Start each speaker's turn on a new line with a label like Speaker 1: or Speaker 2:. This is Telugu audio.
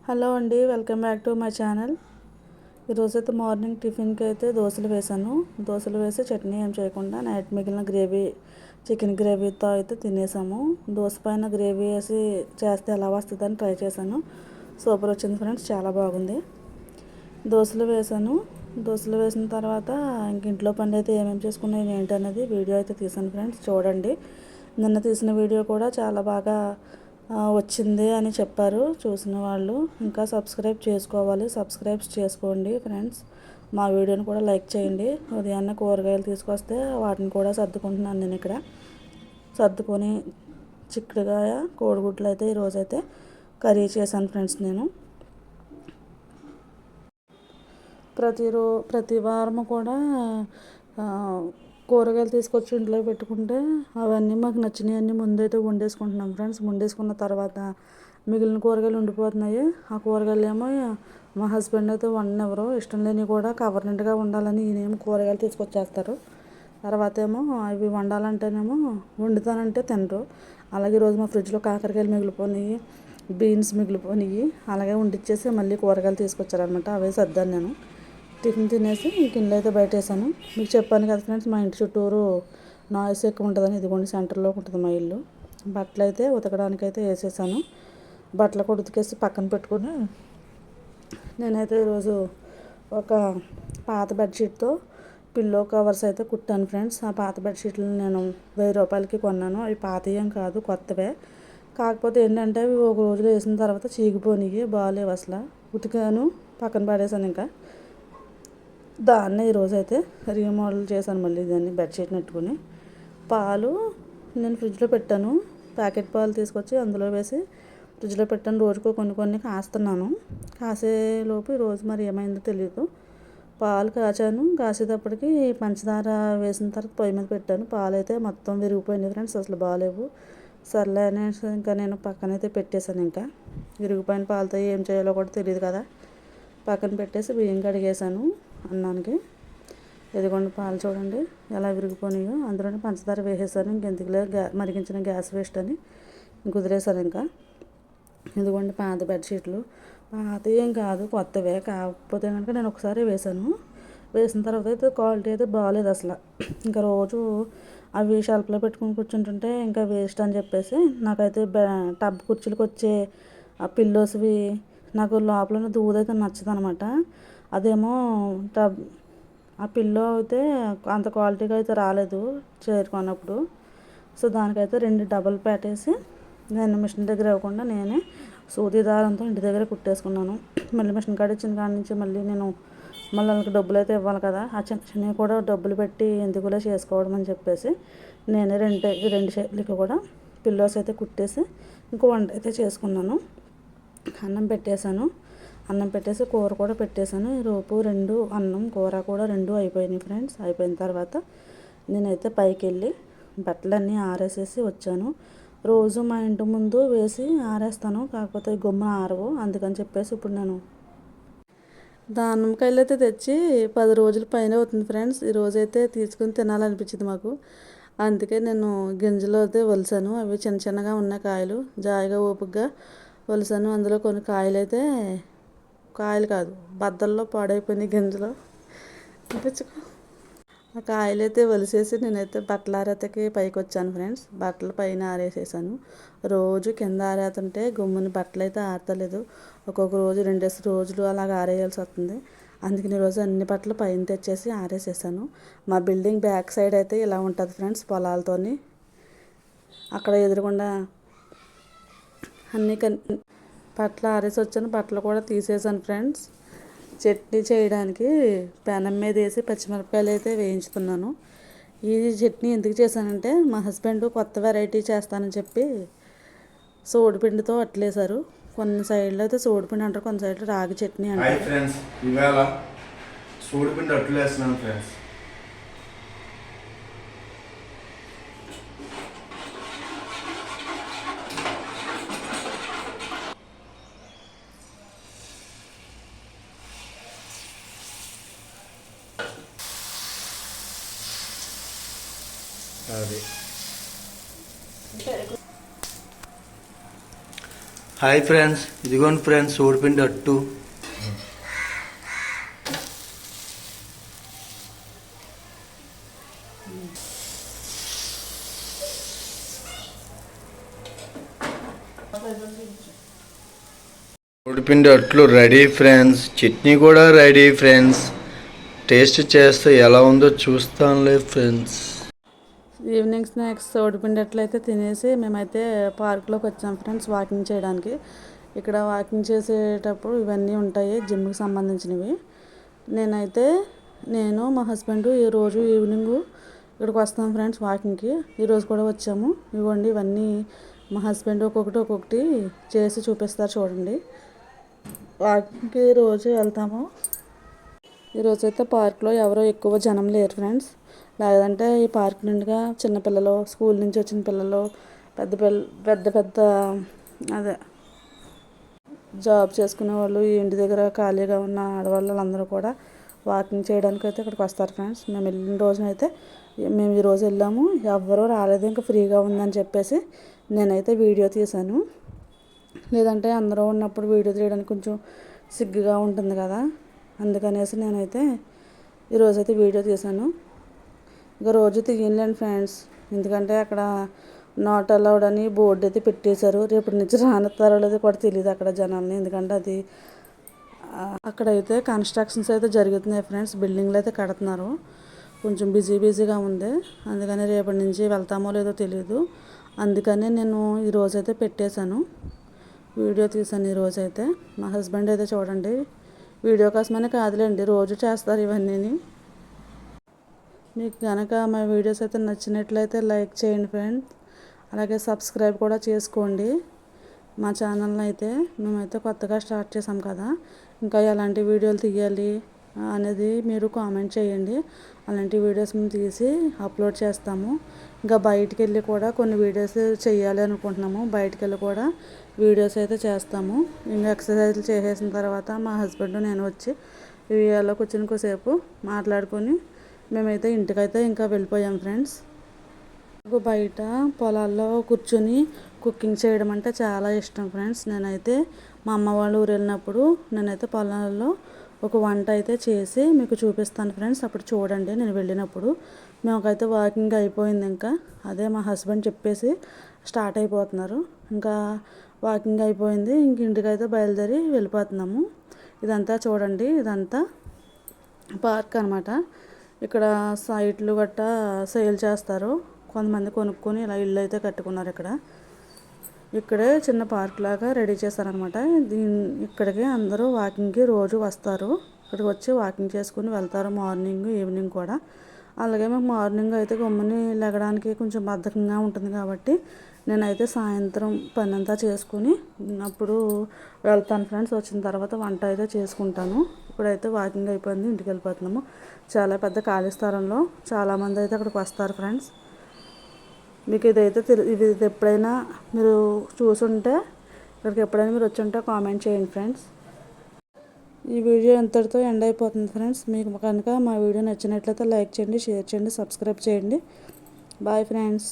Speaker 1: హలో అండి, welcome back to my channel. ఈరోజైతే మార్నింగ్ టిఫిన్కి అయితే దోశలు వేసాను. దోశలు వేసి చట్నీ ఏం చేయకుండా నైట్ మిగిలిన గ్రేవీ, చికెన్ గ్రేవీతో అయితే తినేసాము. దోశ పైన గ్రేవీ వేసి చేస్తే ఎలా వస్తుందని ట్రై చేశాను. సూపర్ వచ్చింది ఫ్రెండ్స్, చాలా బాగుంది. దోశలు వేసాను. దోశలు వేసిన తర్వాత ఇంక ఇంట్లో పని అయితే ఏమేమి చేసుకున్నాను ఏంటనేది వీడియో అయితే తీసాను ఫ్రెండ్స్, చూడండి. నిన్న తీసిన వీడియో కూడా చాలా బాగా వచ్చింది అని చెప్పారు చూసిన వాళ్ళు. ఇంకా సబ్స్క్రైబ్ చేసుకోవాలి, సబ్స్క్రైబ్ చేసుకోండి ఫ్రెండ్స్. మా వీడియోని కూడా లైక్ చేయండి. ఉదయాన్నే కూరగాయలు తీసుకొస్తే వాటిని కూడా సర్దుకుంటున్నాను నేను ఇక్కడ. సర్దుకొని చిక్కుడుకాయ కోడిగుడ్లు అయితే ఈరోజైతే కర్రీ చేశాను ఫ్రెండ్స్. నేను ప్రతి వారము కూడా కూరగాయలు తీసుకొచ్చి ఇంట్లో పెట్టుకుంటే అవన్నీ మాకు నచ్చినవన్నీ ముందైతే వండేసుకుంటున్నాం ఫ్రెండ్స్. వండేసుకున్న తర్వాత మిగిలిన కూరగాయలు ఉండిపోతున్నాయి. ఆ కూరగాయలు ఏమో మా హస్బెండ్ అయితే వండనివ్వరు. ఇష్టం లేని కూడా కవర్ నిండుగా ఉండాలని ఈయనేమో కూరగాయలు తీసుకొచ్చేస్తారు. తర్వాత ఏమో అవి వండాలంటేనేమో వండుతానంటే తినరు. అలాగే ఈరోజు మా ఫ్రిడ్జ్లో కాకరకాయలు మిగిలిపోయినాయి, బీన్స్ మిగిలిపోయినాయి. అలాగే వండిచ్చేసి మళ్ళీ కూరగాయలు తీసుకొచ్చారనమాట. అవే సర్దాను నేను. టిఫిన్ తినేసి గిన్నెలు అయితే బయట వేసాను. మీకు చెప్పాను కదా ఫ్రెండ్స్, మా ఇంటి చుట్టూరు నాయిస్ ఎక్కువ ఉంటుందని. ఇదిగోండి సెంటర్లో ఉంటుంది మా ఇల్లు. బట్టలు అయితే ఉతకడానికి అయితే వేసేసాను. బట్టలు కూడా ఉతికేసి పక్కన పెట్టుకుని నేనైతే ఈరోజు ఒక పాత బెడ్షీట్తో పిల్లో కవర్స్ అయితే కుట్టాను ఫ్రెండ్స్. ఆ పాత బెడ్షీట్లను నేను 1000 రూపాయలకి కొన్నాను. అవి పాతవి ఏం కాదు, కొత్తవే. కాకపోతే ఏంటంటే అవి ఒక రోజులో వేసిన తర్వాత చీగిపోయినాయి, బాగాలేవు అసలు. ఉతికాను, పక్కన పడేసాను. ఇంకా దాన్నే ఈరోజైతే రీమోడల్ చేశాను మళ్ళీ దాన్ని బెడ్షీట్ నెట్టుకుని. పాలు నేను ఫ్రిడ్జ్లో పెట్టాను. ప్యాకెట్ పాలు తీసుకొచ్చి అందులో వేసి ఫ్రిడ్జ్లో పెట్టాను. రోజుకు కొన్ని కాస్తున్నాను. కాసేలోపు ఈరోజు మరి ఏమైందో తెలియదు. పాలు కాచాను. కాసేటప్పటికి పంచదార వేసిన తర్వాత పొయ్యి మీద పెట్టాను. పాలు అయితే మొత్తం విరిగిపోయినాయి ఫ్రెండ్స్, అసలు బాగాలేవు. సర్లే అనేసి ఇంకా నేను పక్కనైతే పెట్టేశాను. ఇంకా విరిగిపోయిన పాలతో ఏం చేయాలో కూడా తెలియదు కదా. పక్కన పెట్టేసి బియ్యం కడిగేసాను అన్నానికి. ఇదిగోండి పాలు చూడండి ఎలా విరిగిపోయినాయో. అందులోనే పంచదార వేసేసాను. ఇంకెందుకులే మరిగించిన గ్యాస్ వేస్ట్ అని కుదిరేసాను. ఇంకా ఇదిగోండి పాత బెడ్షీట్లు. పాతవి ఏం కాదు, కొత్తవే. కాకపోతే కనుక నేను ఒకసారి వేసాను. వేసిన తర్వాత అయితే క్వాలిటీ అయితే బాగాలేదు అసలు. ఇంకా రోజు అవి షెల్ఫ్లో పెట్టుకుని కూర్చుంటుంటే ఇంకా వేస్ట్ అని చెప్పేసి నాకైతే టబ్ కుర్చీలకు వచ్చే ఆ పిల్లోస్వి నాకు లోపల దూదైతే నచ్చదు అనమాట. అదేమో ఆ పిల్లో అయితే అంత క్వాలిటీగా అయితే రాలేదు చేరుకున్నప్పుడు. సో దానికైతే 2 డబల్ పెట్టేసి నేను మిషన్ దగ్గర ఇవ్వకుండా నేనే సూది దారంతో ఇంటి దగ్గర కుట్టేసుకున్నాను. మళ్ళీ మిషన్ కాడ ఇచ్చిన కాడ నుంచి మళ్ళీ వాళ్ళకి డబ్బులు అయితే ఇవ్వాలి కదా. ఆ చిన్నవి కూడా డబ్బులు పెట్టి ఎందుకులే చేసుకోవడం అని చెప్పేసి నేనే రెండు చేతులకి కూడా పిల్లోస్ అయితే కుట్టేసి ఇంకో వంట అయితే చేసుకున్నాను. అన్నం పెట్టేసి కూర కూడా పెట్టేశాను. ఈరోజు 2 అన్నం కూర కూడా 2 అయిపోయినాయి ఫ్రెండ్స్. అయిపోయిన తర్వాత నేనైతే పైకి వెళ్ళి బట్టలన్నీ ఆరేసేసి వచ్చాను. రోజు మా ఇంటి ముందు వేసి ఆరేస్తాను, కాకపోతే గుమ్మ ఆరవు. అందుకని చెప్పేసి ఇప్పుడు నేను దానిమ్మకాయలు అయితే తెచ్చి 10 రోజుల పైన అవుతుంది ఫ్రెండ్స్. ఈరోజైతే తీసుకుని తినాలనిపించింది మాకు. అందుకే నేను గింజలు అయితే ఒలిసాను. అవి చిన్నగా ఉన్న కాయలు జాయిగా ఓపుగ్గా ఒలిసాను. అందులో కొన్ని కాయలు కాదు, బద్దల్లో పాడైపోయినాయి గింజలు. ఆ కాయలు అయితే ఒలిసేసి నేనైతే బట్టలు ఆరేతకి పైకి వచ్చాను ఫ్రెండ్స్. బట్టలు పైన ఆరేసేసాను. రోజు కింద ఆరేతుంటే గుమ్ముని బట్టలు అయితే ఆరతలేదు. ఒక్కొక్క రోజు 2 రోజులు అలాగ ఆరేయాల్సి వస్తుంది. అందుకని ఈరోజు అన్ని బట్టలు పైన తెచ్చేసి ఆరేసేసాను. మా బిల్డింగ్ బ్యాక్ సైడ్ అయితే ఇలా ఉంటుంది ఫ్రెండ్స్, పొలాలతోని. అక్కడ ఎదురుగుండా అన్ని బట్టలు ఆరేసి వచ్చాను. బట్టలు కూడా తీసేసాను ఫ్రెండ్స్. చట్నీ చేయడానికి పెనం మీద వేసి పచ్చిమిరపకాయలు అయితే వేయించుతున్నాను. ఈ చట్నీ ఎందుకు చేశానంటే మా హస్బెండ్ కొత్త వెరైటీ చేస్తానని చెప్పి సోడిపిండితో అట్లేసారు. కొన్ని సైడ్లో అయితే సోడిపిండి అంటారు, కొన్ని సైడ్లో రాగి చట్నీ అంటారు.
Speaker 2: ఫ్రెండ్స్, ఇవాళ సోడిపిండి అట్లు వేస్తున్నాను ఫ్రెండ్స్. అది
Speaker 3: హాయ్ ఫ్రెండ్స్, ఇదిగోండి ఫ్రెండ్స్ సోడిపిండి అట్టు. సోడిపిండి అట్లు రెడీ ఫ్రెండ్స్. చట్నీ కూడా రెడీ ఫ్రెండ్స్. టేస్ట్ చేస్తే ఎలా ఉందో చూస్తానులే ఫ్రెండ్స్.
Speaker 1: ఈవినింగ్ స్నాక్స్ సోడిపిండి అట్లయితే తినేసి మేమైతే పార్క్లోకి వచ్చాం ఫ్రెండ్స్ వాకింగ్ చేయడానికి. ఇక్కడ వాకింగ్ చేసేటప్పుడు ఇవన్నీ ఉంటాయి జిమ్కి సంబంధించినవి. నేను మా హస్బెండ్ ఈరోజు ఈవినింగ్ ఇక్కడికి వస్తాం ఫ్రెండ్స్ వాకింగ్కి. ఈరోజు కూడా వచ్చాము. ఇవ్వండి ఇవన్నీ మా హస్బెండ్ ఒక్కొక్కటి చేసి చూపిస్తారు చూడండి. వాకింగ్కి రోజు వెళ్తాము. ఈరోజైతే పార్క్లో ఎవరో ఎక్కువ జనం లేరు ఫ్రెండ్స్. లేదంటే ఈ పార్క్ నిండుగా చిన్నపిల్లలు, స్కూల్ నుంచి వచ్చిన పిల్లలు, పెద్ద పెద్ద అదే జాబ్ చేసుకునే వాళ్ళు, ఇంటి దగ్గర ఖాళీగా ఉన్న ఆడవాళ్ళు అందరూ కూడా వాకింగ్ చేయడానికి అయితే ఇక్కడికి వస్తారు ఫ్రెండ్స్. మేము వెళ్ళిన రోజునైతే మేము ఈరోజు వెళ్ళాము, ఎవ్వరూ రాలేదు, ఇంకా ఫ్రీగా ఉందని చెప్పేసి నేనైతే వీడియో తీశాను. లేదంటే అందరూ ఉన్నప్పుడు వీడియో తీయడానికి కొంచెం సిగ్గుగా ఉంటుంది కదా, అందుకనేసి నేనైతే ఈరోజైతే వీడియో తీశాను. ఇంకా రోజు తీయలేండి ఫ్రెండ్స్, ఎందుకంటే అక్కడ నాట్ అలౌడ్ అని బోర్డు అయితే పెట్టేశారు. రేపటి నుంచి రానిస్తారో లేదో కూడా తెలియదు అక్కడ జనాల్ని, ఎందుకంటే అది అక్కడైతే కన్స్ట్రక్షన్స్ అయితే జరుగుతున్నాయి ఫ్రెండ్స్. బిల్డింగ్లు అయితే కడుతున్నారు, కొంచెం బిజీగా ఉంది. అందుకని రేపటి నుంచి వెళ్తామో లేదో తెలియదు. అందుకని నేను ఈరోజైతే పెట్టేశాను, వీడియో తీశాను ఈరోజైతే. మా హస్బెండ్ అయితే చూడండి, వీడియో కోసమనే కాదులేండి, రోజు చేస్తారు ఇవన్నీ. మీకు కనుక మా వీడియోస్ అయితే నచ్చినట్లయితే లైక్ చేయండి ఫ్రెండ్స్, అలాగే సబ్స్క్రైబ్ కూడా చేసుకోండి మా ఛానల్ని. అయితే మేమైతే కొత్తగా స్టార్ట్ చేసాం కదా, ఇంకా ఎలాంటి వీడియోలు తీయాలి అనేది మీరు కామెంట్ చేయండి. అలాంటి వీడియోస్ మేము తీసి అప్లోడ్ చేస్తాము. ఇంకా బయటికి వెళ్ళి కూడా కొన్ని వీడియోస్ చేయాలి అనుకుంటున్నాము. బయటికి వెళ్ళి కూడా వీడియోస్ అయితే చేస్తాము. ఇంకా ఎక్సర్సైజ్లు చేసేసిన తర్వాత మా హస్బెండ్ నేను వచ్చి వీడియోలో కూర్చొని కొద్దిసేపు మాట్లాడుకొని మేమైతే ఇంటికైతే ఇంకా వెళ్ళిపోయాం ఫ్రెండ్స్. బయట పొలాల్లో కూర్చొని కుకింగ్ చేయడం అంటే చాలా ఇష్టం ఫ్రెండ్స్. నేనైతే మా అమ్మ వాళ్ళ ఊరు వెళ్ళినప్పుడు నేనైతే పొలాల్లో ఒక వంట అయితే చేసి మీకు చూపిస్తాను ఫ్రెండ్స్, అప్పుడు చూడండి. నేను వెళ్ళినప్పుడు మేమకైతే వాకింగ్ అయిపోయింది, ఇంకా అదే మా హస్బెండ్ చెప్పేసి స్టార్ట్ అయిపోతున్నారు. ఇంకా వాకింగ్ అయిపోయింది, ఇంక ఇంటికైతే బయలుదేరి వెళ్ళిపోతున్నాము. ఇదంతా చూడండి, ఇదంతా పార్క్ అనమాట. ఇక్కడ సైట్లు గట్టా సేల్ చేస్తారు, కొంతమంది కొనుక్కొని ఇలా ఇల్లు అయితే కట్టుకున్నారు. ఇక్కడే చిన్న పార్క్ లాగా రెడీ చేశారనమాట. ఇక్కడికి అందరూ వాకింగ్కి రోజు వస్తారు. ఇక్కడికి వచ్చి వాకింగ్ చేసుకుని వెళ్తారు, మార్నింగ్ ఈవినింగ్ కూడా. అలాగే మాకు మార్నింగ్ అయితే గమ్ముని లెగడానికి కొంచెం బద్ధకంగా ఉంటుంది కాబట్టి నేనైతే సాయంత్రం పని అంతా చేసుకుని అప్పుడు వెళ్తాను ఫ్రెండ్స్. వచ్చిన తర్వాత వంట అయితే చేసుకుంటాను. ఇప్పుడైతే వాకింగ్ అయిపోయింది, ఇంటికి వెళ్ళిపోతున్నాము. చాలా పెద్ద ఖాళీ స్థలంలో చాలామంది అయితే అక్కడికి వస్తారు ఫ్రెండ్స్. మీకు ఇది ఎప్పుడైనా మీరు చూసుంటే, ఇక్కడికి ఎప్పుడైనా మీరు వచ్చి ఉంటే కామెంట్ చేయండి ఫ్రెండ్స్. ఈ వీడియో ఎంతటితో ఎండ్ అయిపోతుంది ఫ్రెండ్స్. మీకు కనుక మా వీడియో నచ్చినట్లయితే లైక్ చేయండి, షేర్ చేయండి, సబ్స్క్రైబ్ చేయండి. Bye friends.